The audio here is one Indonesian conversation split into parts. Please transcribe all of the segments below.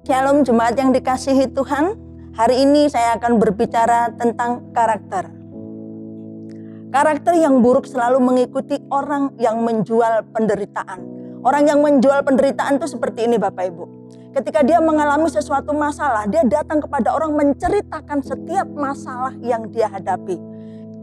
Shalom jemaat yang dikasihi Tuhan. Hari ini saya akan berbicara tentang karakter. Karakter yang buruk selalu mengikuti orang yang menjual penderitaan. Orang yang menjual penderitaan itu seperti ini Bapak Ibu. Ketika dia mengalami sesuatu masalah, dia datang kepada orang menceritakan setiap masalah yang dia hadapi.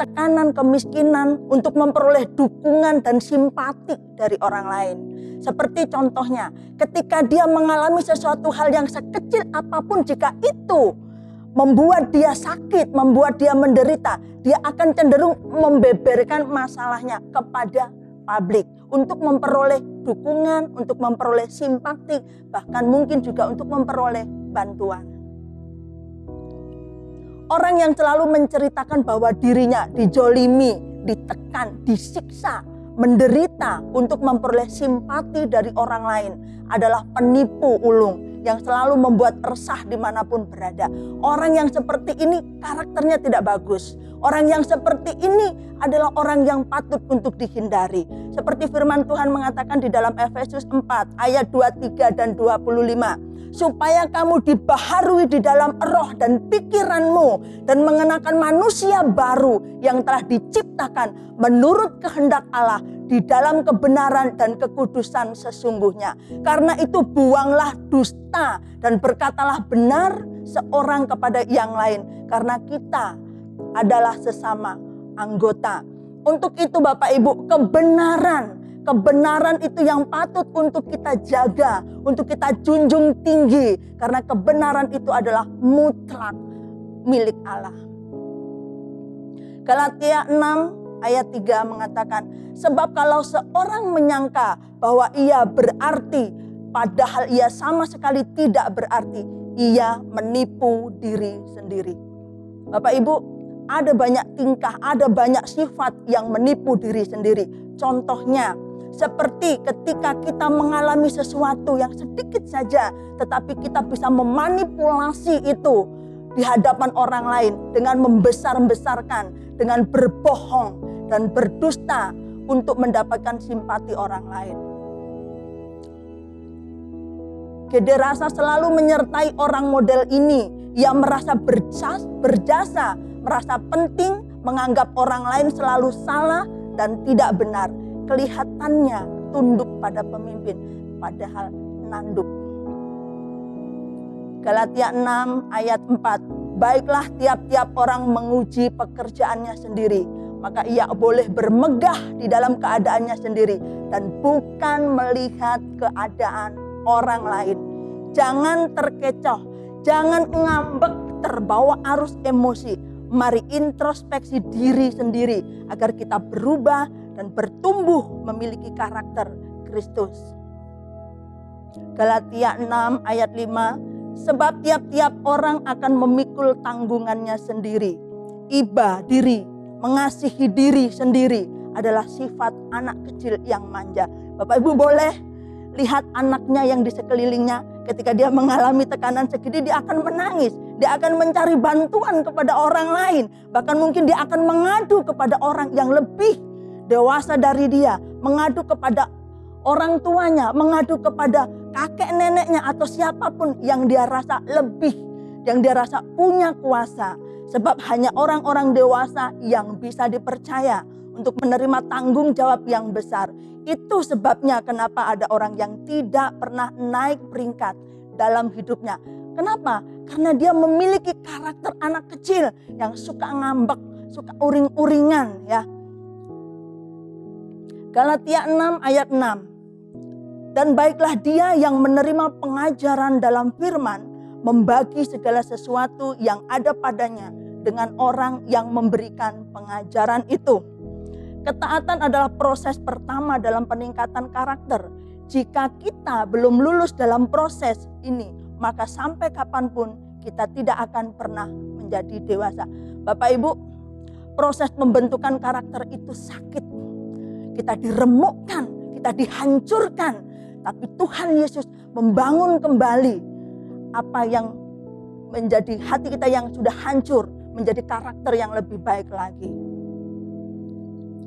Tekanan, kemiskinan untuk memperoleh dukungan dan simpati dari orang lain. Seperti contohnya, ketika dia mengalami sesuatu hal yang sekecil apapun, jika itu membuat dia sakit, membuat dia menderita, dia akan cenderung membeberkan masalahnya kepada publik untuk memperoleh dukungan, untuk memperoleh simpati, bahkan mungkin juga untuk memperoleh bantuan. Orang yang selalu menceritakan bahwa dirinya dijolimi, ditekan, disiksa, menderita untuk memperoleh simpati dari orang lain adalah penipu ulung yang selalu membuat resah dimanapun berada. Orang yang seperti ini karakternya tidak bagus. Orang yang seperti ini adalah orang yang patut untuk dihindari. Seperti firman Tuhan mengatakan di dalam Efesus 4 ayat 23 dan 25. Supaya kamu dibaharui di dalam roh dan pikiranmu dan mengenakan manusia baru yang telah diciptakan menurut kehendak Allah di dalam kebenaran dan kekudusan sesungguhnya. Karena itu buanglah dusta dan berkatalah benar seorang kepada yang lain, karena kita adalah sesama anggota. Untuk itu Bapak Ibu, kebenaran itu yang patut untuk kita jaga, untuk kita junjung tinggi. Karena kebenaran itu adalah mutlak milik Allah. Galatia 6 ayat 3 mengatakan, sebab kalau seorang menyangka bahwa ia berarti, padahal ia sama sekali tidak berarti, ia menipu diri sendiri. Bapak Ibu, ada banyak tingkah, ada banyak sifat yang menipu diri sendiri. Contohnya, seperti ketika kita mengalami sesuatu yang sedikit saja, tetapi kita bisa memanipulasi itu di hadapan orang lain dengan membesar-besarkan, dengan berbohong dan berdusta untuk mendapatkan simpati orang lain. Gederasa selalu menyertai orang model ini yang merasa berjasa, merasa penting, menganggap orang lain selalu salah dan tidak benar. Kelihatannya tunduk pada pemimpin, padahal nanduk. Galatia 6 ayat 4. Baiklah tiap-tiap orang menguji pekerjaannya sendiri, maka ia boleh bermegah di dalam keadaannya sendiri dan bukan melihat keadaan orang lain. Jangan terkecoh, jangan ngambek terbawa arus emosi. Mari introspeksi diri sendiri agar kita berubah dan bertumbuh memiliki karakter Kristus. Galatia 6 ayat 5. Sebab tiap-tiap orang akan memikul tanggungannya sendiri. Iba diri, mengasihi diri sendiri adalah sifat anak kecil yang manja. Bapak Ibu boleh lihat anaknya yang di sekelilingnya, ketika dia mengalami tekanan segini dia akan menangis. Dia akan mencari bantuan kepada orang lain. Bahkan mungkin dia akan mengadu kepada orang yang lebih dewasa dari dia, mengadu kepada orang tuanya, mengadu kepada kakek neneknya atau siapapun yang dia rasa lebih, yang dia rasa punya kuasa. Sebab hanya orang-orang dewasa yang bisa dipercaya untuk menerima tanggung jawab yang besar. Itu sebabnya kenapa ada orang yang tidak pernah naik peringkat dalam hidupnya. Kenapa? Karena dia memiliki karakter anak kecil yang suka ngambek, suka uring-uringan ya. Galatia 6 ayat 6. Dan baiklah dia yang menerima pengajaran dalam firman, membagi segala sesuatu yang ada padanya dengan orang yang memberikan pengajaran itu. Ketaatan adalah proses pertama dalam peningkatan karakter. Jika kita belum lulus dalam proses ini, maka sampai kapanpun kita tidak akan pernah menjadi dewasa. Bapak Ibu, proses pembentukan karakter itu sakit. Kita diremukkan, kita dihancurkan. Tapi Tuhan Yesus membangun kembali apa yang menjadi hati kita yang sudah hancur, menjadi karakter yang lebih baik lagi.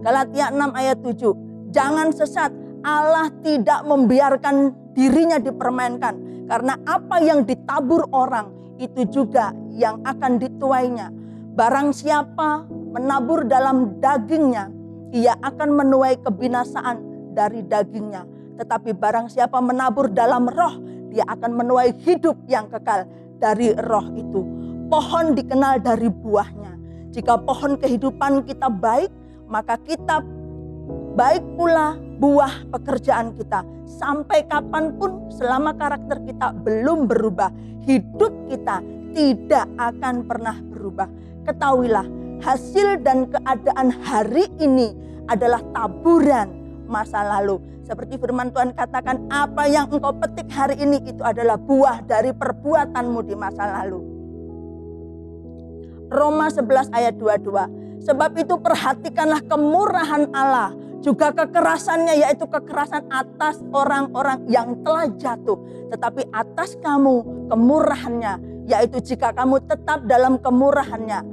Galatia 6 ayat 7. Jangan sesat, Allah tidak membiarkan dirinya dipermainkan. Karena apa yang ditabur orang itu juga yang akan dituainya. Barang siapa menabur dalam dagingnya, ia akan menuai kebinasaan dari dagingnya. Tetapi barang siapa menabur dalam roh, dia akan menuai hidup yang kekal dari roh itu. Pohon dikenal dari buahnya. Jika pohon kehidupan kita baik, maka kita baik pula buah pekerjaan kita. Sampai kapanpun selama karakter kita belum berubah, hidup kita tidak akan pernah berubah. Ketahuilah, hasil dan keadaan hari ini adalah taburan masa lalu. Seperti firman Tuhan katakan, apa yang engkau petik hari ini itu adalah buah dari perbuatanmu di masa lalu. Roma 11 ayat 22. Sebab itu perhatikanlah kemurahan Allah, juga kekerasannya, yaitu kekerasan atas orang-orang yang telah jatuh. Tetapi atas kamu kemurahannya, yaitu jika kamu tetap dalam kemurahannya.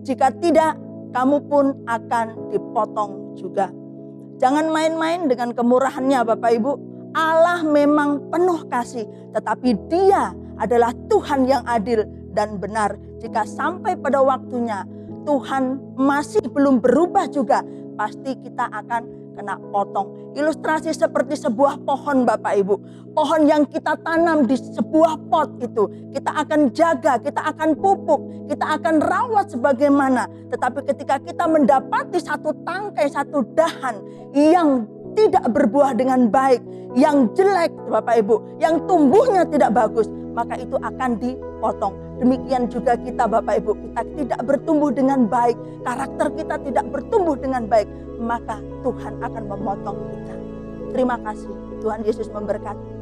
Jika tidak, kamu pun akan dipotong juga. Jangan main-main dengan kemurahannya Bapak Ibu. Allah memang penuh kasih, tetapi Dia adalah Tuhan yang adil dan benar. Jika sampai pada waktunya Tuhan masih belum berubah juga, pasti kita akan kena potong. Ilustrasi seperti sebuah pohon Bapak Ibu. Pohon yang kita tanam di sebuah pot itu, kita akan jaga, kita akan pupuk, kita akan rawat sebagaimana. Tetapi ketika kita mendapati satu tangkai, satu dahan yang tidak berbuah dengan baik, yang jelek Bapak Ibu, yang tumbuhnya tidak bagus, maka itu akan dipotong. Demikian juga kita Bapak Ibu, kita tidak bertumbuh dengan baik, karakter kita tidak bertumbuh dengan baik, maka Tuhan akan memotong kita. Terima kasih, Tuhan Yesus memberkati.